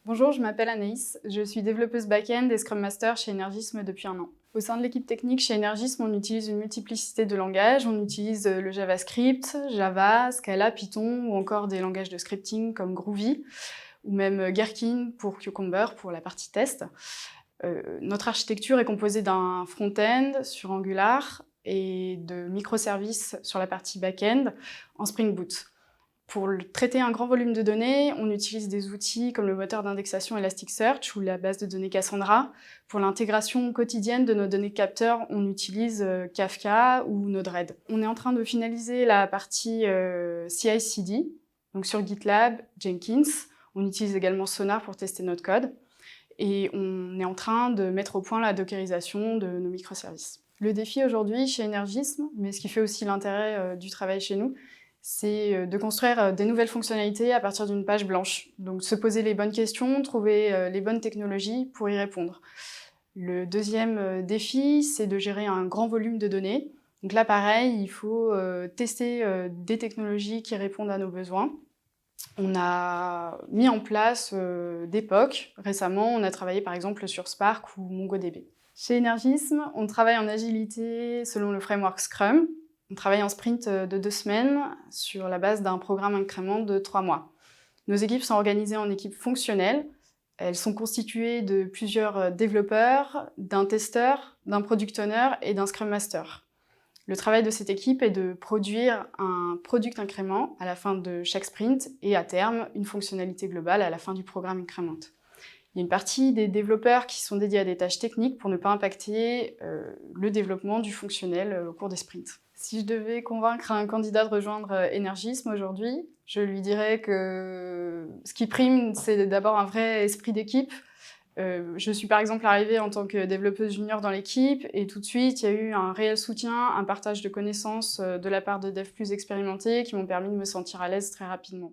Bonjour, je m'appelle Anaïs, je suis développeuse back-end et Scrum Master chez Energism depuis un an. Au sein de l'équipe technique chez Energism, on utilise une multiplicité de langages. On utilise le JavaScript, Java, Scala, Python ou encore des langages de scripting comme Groovy ou même Gherkin pour Cucumber pour la partie test. Notre architecture est composée d'un front-end sur Angular et de microservices sur la partie back-end en Spring Boot. Pour traiter un grand volume de données, on utilise des outils comme le moteur d'indexation Elasticsearch ou la base de données Cassandra. Pour l'intégration quotidienne de nos données capteurs, on utilise Kafka ou Node-RED. On est en train de finaliser la partie CI/CD, donc sur GitLab, Jenkins. On utilise également Sonar pour tester notre code. Et on est en train de mettre au point la dockerisation de nos microservices. Le défi aujourd'hui chez Energism, mais ce qui fait aussi l'intérêt du travail chez nous, c'est de construire des nouvelles fonctionnalités à partir d'une page blanche. Donc se poser les bonnes questions, trouver les bonnes technologies pour y répondre. Le deuxième défi, c'est de gérer un grand volume de données. Donc là, pareil, il faut tester des technologies qui répondent à nos besoins. On a mis en place des POC. Récemment, on a travaillé par exemple sur Spark ou MongoDB. Chez Energism, on travaille en agilité selon le framework Scrum. On travaille en sprint de 2 semaines sur la base d'un programme incrément de 3 mois. Nos équipes sont organisées en équipes fonctionnelles. Elles sont constituées de plusieurs développeurs, d'un testeur, d'un product owner et d'un Scrum Master. Le travail de cette équipe est de produire un product incrément à la fin de chaque sprint et à terme, une fonctionnalité globale à la fin du programme incrément. Il y a une partie des développeurs qui sont dédiés à des tâches techniques pour ne pas impacter le développement du fonctionnel au cours des sprints. Si je devais convaincre un candidat de rejoindre Energism aujourd'hui, je lui dirais que ce qui prime, c'est d'abord un vrai esprit d'équipe. Je suis par exemple arrivée en tant que développeuse junior dans l'équipe et tout de suite, il y a eu un réel soutien, un partage de connaissances de la part de devs plus expérimentés qui m'ont permis de me sentir à l'aise très rapidement.